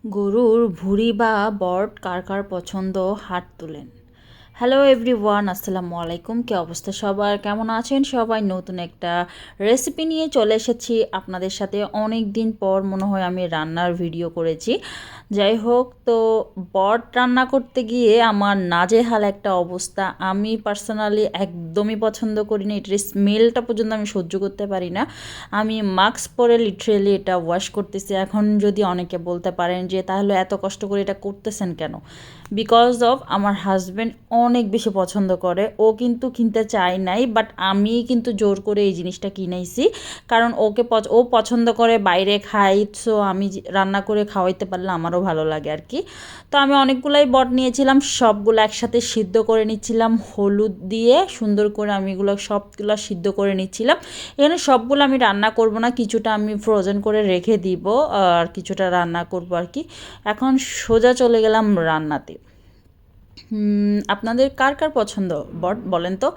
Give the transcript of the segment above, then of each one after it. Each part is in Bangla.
গরুর ভুঁড়ি বা বট কার কার পছন্দ হাত তুলেন। হ্যালো এভরিওয়ান, আসসালামু আলাইকুম। কী অবস্থা সবার, কেমন আছেন সবাই? নতুন একটা রেসিপি নিয়ে চলে এসেছি আপনাদের সাথে। অনেক দিন পর মনে হয় আমি রান্নার ভিডিও করেছি। যাই হোক, তো বট রান্না করতে গিয়ে আমার নাজেহাল একটা অবস্থা। আমি পার্সোনালি একদমই পছন্দ করি না, এটার স্মেলটা পর্যন্ত আমি সহ্য করতে পারি না। আমি মাস্ক পরে লিটারেলি এটা ওয়াশ করতেছি। এখন যদি অনেকে বলতে পারেন যে তাহলে এত কষ্ট করে এটা করতেছেন কেন? বিকজ অফ আমার হাজব্যান্ড অনেক বেশি পছন্দ করে। ও কিন্তু কিনতে চায় নাই, বাট আমি কিন্তু জোর করে এই জিনিসটা কিনেছি। কারণ ও পছন্দ করে, বাইরে খাই, সো আমি রান্না করে খাওয়াইতে পারলে আমারও ভালো লাগে আর কি। তো আমি অনেকগুলাই বট নিয়েছিলাম, সবগুলো একসাথে সিদ্ধ করে নিচ্ছিলাম হলুদ দিয়ে। সুন্দর করে আমি সবগুলো সিদ্ধ করে নিচ্ছিলাম। এখানে সবগুলো আমি রান্না করব না, কিছুটা আমি ফ্রোজেন করে রেখে দিব, আর কিছুটা রান্না করব আর কি। এখন সোজা চলে গেলাম রান্নাতে। আপনাদের কার কার পছন্দ বট বলেন তো?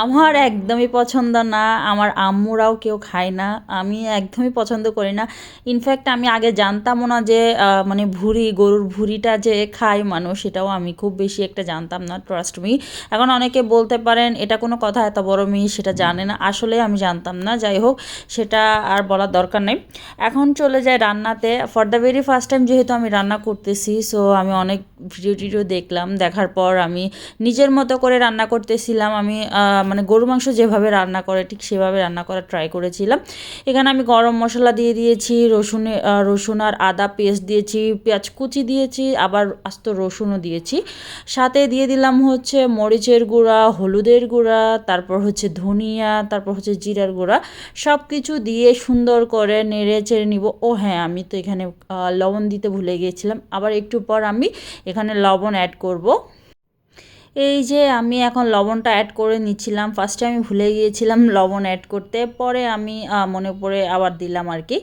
আমার একদমই পছন্দ না, আমার আম্মুরাও কেউ খায় না, আমি একদমই পছন্দ করি না। ইনফ্যাক্ট আমি আগে জানতামও না যে মানে গরুর ভুঁড়িটা যে খায় মানুষ, সেটাও আমি খুব বেশি একটা জানতাম না, ট্রাস্ট মি। এখন অনেকে বলতে পারেন এটা কোনো কথা, এত বড় মেয়ে সেটা জানে না, আসলে আমি জানতাম না। যাই হোক, সেটা আর বলার দরকার নেই। এখন চলে যায় রান্নাতে। For the very first time যেহেতু আমি রান্না করতেছি, সো আমি অনেক ভিডিও দেখলাম। দেখার পর আমি নিজের মতো করে রান্না করতেছিলাম। আমি মানে গরু মাংস যেভাবে রান্না করে ঠিক সেভাবে রান্না করার ট্রাই করেছিলাম। এখানে আমি গরম মশলা দিয়ে দিয়েছি, রসুন আর আদা পেস্ট দিয়েছি, পেঁয়াজ কুচি দিয়েছি, আবার আস্ত রসুনও দিয়েছি। সাথে দিয়ে দিলাম হচ্ছে মরিচের গুঁড়া, হলুদের গুঁড়া, তারপর হচ্ছে ধনিয়া, তারপর হচ্ছে জিরার গুঁড়া। সব কিছু দিয়ে সুন্দর করে নেড়ে চেড়ে নিব। ও হ্যাঁ, আমি তো এখানে লবণ দিতে ভুলে গিয়েছিলাম, আবার একটু পর আমি এখানে লবণ অ্যাড করব। এই যে আমি এখন লবণটা অ্যাড করে নিচ্ছিলাম, ফার্স্টে আমি ভুলে গিয়েছিলাম লবণ অ্যাড করতে, পরে আমি মনে পড়ে আবার দিলাম আর কি।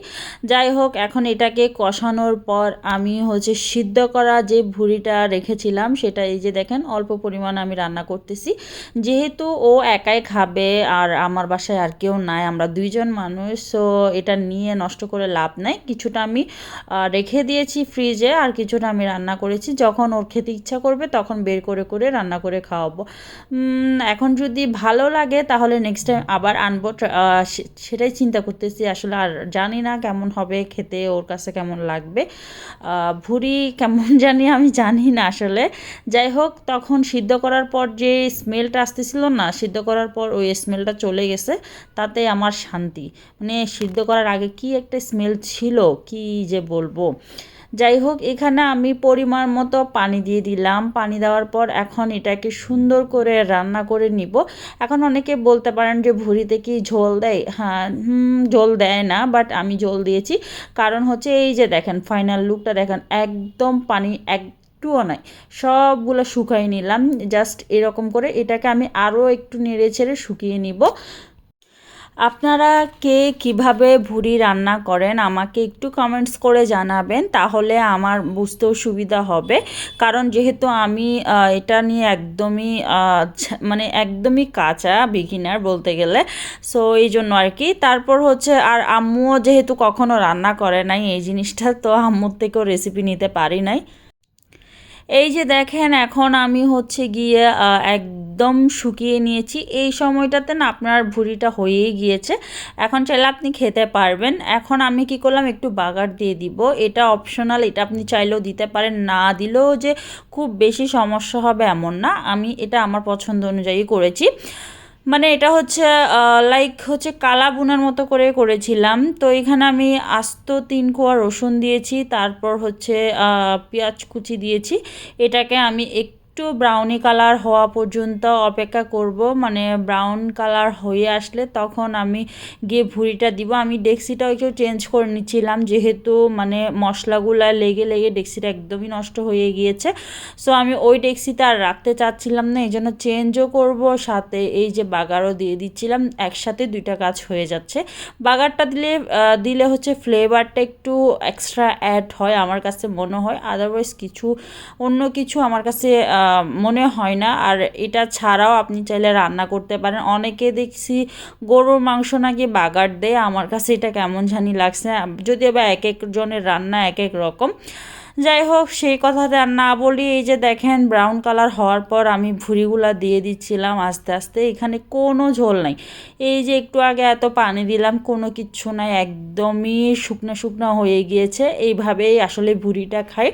যাই হোক, এখন এটাকে কষানোর পর আমি হচ্ছে সিদ্ধ করা যে ভুঁড়িটা রেখেছিলাম সেটা এই যে দেখেন অল্প পরিমাণ আমি রান্না করতেছি। যেহেতু ও একাই খাবে আর আমার বাসায় আর কেউ নাই, আমরা দুইজন মানুষ, সো এটা নিয়ে নষ্ট করে লাভ নাই। কিছুটা আমি রেখে দিয়েছি ফ্রিজে, আর কিছুটা আমি রান্না করেছি। যখন ওর খেতে ইচ্ছা করবে তখন বের করে করে রান্না করে খাওয়াবো। এখন যদি ভালো লাগে তাহলে নেক্সট টাইম আবার আনবো, সেটাই চিন্তা করতেছি আসলে। আর জানি না কেমন হবে খেতে, ওর কাছে কেমন লাগবে। ভুঁড়ি কেমন জানি, আমি জানি না আসলে। যাই হোক, তখন সিদ্ধ করার পর যে স্মেলটা আসতেছিল না, সিদ্ধ করার পর ওই স্মেলটা চলে গেছে, তাতে আমার শান্তি। মানে সিদ্ধ করার আগে কি একটা স্মেল ছিল, কি যে বলবো। যাই হোক, এখানে আমি পরিমাণ মতো পানি দিয়ে দিলাম। পানি দেওয়ার পর এখন এটাকে সুন্দর করে রান্না করে নিব। এখন অনেকে বলতে পারেন যে ভুঁড়িতে কি ঝোল দেয়? হ্যাঁ, ঝোল দেয় না, বাট আমি ঝোল দিয়েছি। কারণ হচ্ছে এই যে দেখেন ফাইনাল লুকটা দেখেন, একদম পানি একটুও নাই, সবগুলো শুকাই নিলাম। জাস্ট এরকম করে এটাকে আমি আরও একটু নেড়ে ছেড়ে শুকিয়ে নিব। আপনারা কে কিভাবে ভুঁড়ি রান্না করেন আমাকে একটু কমেন্টস করে জানাবেন, তাহলে আমার বুঝতেও সুবিধা হবে। কারণ যেহেতু আমি এটা নিয়ে একদমই মানে একদমই কাঁচা বিগিনার বলতে গেলে, সো এই জন্য আর কি। তারপর হচ্ছে আর আম্মুও যেহেতু কখনো রান্না করে নাই এই জিনিসটা, তো আম্মুর থেকেও রেসিপি নিতে পারি নাই। এই যে দেখেন এখন আমি হচ্ছে গিয়ে একদম শুকিয়ে নিয়েছি। এই সময়টাতে না আপনার ভুঁড়িটা হয়েই গিয়েছে, এখন চাইলে আপনি খেতে পারবেন। এখন আমি কি করলাম, একটু বাগার দিয়ে দিব। এটা অপশনাল, এটা আপনি চাইলেও দিতে পারেন, না দিলেও যে খুব বেশি সমস্যা হবে এমন না। আমি এটা আমার পছন্দ অনুযায়ী করেছি। মানে এটা হচ্ছে লাইক হচ্ছে কালা বুনার মতো করে করেছিলাম। তো এখানে আমি আস্ত 3 কোয়া রসুন দিয়েছি, তারপর হচ্ছে পেঁয়াজ কুচি দিয়েছি। এটাকে আমি একটু ব্রাউনি কালার হওয়া পর্যন্ত অপেক্ষা করব। মানে ব্রাউন কালার হয়ে আসলে তখন আমি গিয়ে ভুঁড়িটা দিব। আমি ডেক্সিটাও একটু চেঞ্জ করে নিচ্ছিলাম, যেহেতু মানে মশলাগুলো লেগে লেগে ডেক্সিটা একদমই নষ্ট হয়ে গিয়েছে। সো আমি ওই ডেক্সিতে আর রাখতে চাচ্ছিলাম না, এই জন্য চেঞ্জও করবো, সাথে এই যে বাগারও দিয়ে দিচ্ছিলাম। একসাথে দুইটা কাজ হয়ে যাচ্ছে। বাগারটা দিলে হচ্ছে ফ্লেভারটা একটু এক্সট্রা অ্যাড হয় আমার কাছে মনে হয়, আদারওয়াইজ অন্য কিছু আমার কাছে মনে হয় না। আর এটা ছাড়াও আপনি চাইলে রান্না করতে পারেন। অনেকে দেখছি গরুর মাংস নাকি বাগার দেয়, আমার কাছে এটা কেমন জানি লাগছে, যদিও বা এক এক জনের রান্না এক এক রকম। যাই হোক সেই কথাতে আর না বলি, এই যে দেখেন ব্রাউন কালার হওয়ার পর আমি ভুঁড়িগুলা দিয়ে দিচ্ছিলাম আস্তে আস্তে। এখানে কোনো ঝোল নাই, এই যে একটু আগে এত পানি দিলাম, কোনো কিচ্ছু নাই, একদমই শুকনো শুকনো হয়ে গিয়েছে। এইভাবেই আসলে ভুঁড়িটা খাই।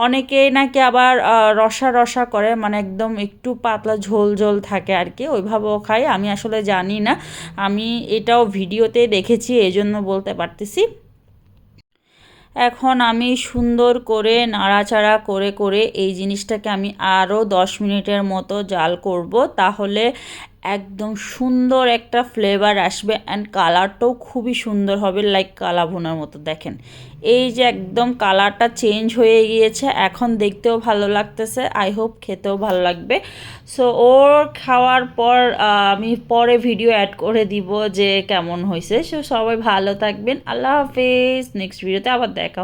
অনেকেই নাকি আবার রসা রসা করে, মানে একদম একটু পাতলা ঝোল ঝোল থাকে আর কি, ওইভাবেও খাই। আমি আসলে জানি না, আমি এটাও ভিডিওতে দেখেছি, এই জন্য বলতে পারতেছি। এখন আমি সুন্দর করে নাড়াচাড়া করে করে এই জিনিসটাকে আমি আরও 10 মিনিটের মতো জাল করব, তাহলে একদম সুন্দর একটা ফ্লেভার আসবে অ্যান্ড কালারটাও খুবই সুন্দর হবে, লাইক কালা ভুনার মতো। দেখেন এই যে একদম কালারটা চেঞ্জ হয়ে গিয়েছে, এখন দেখতেও ভালো লাগতেছে, আই হোপ খেতেও ভালো লাগবে। সো ওর খাওয়ার পর আমি পরে ভিডিও অ্যাড করে দিব যে কেমন হয়েছে। সো সবাই ভালো থাকবেন, আল্লাহ হাফেজ, নেক্সট ভিডিওতে আবার দেখা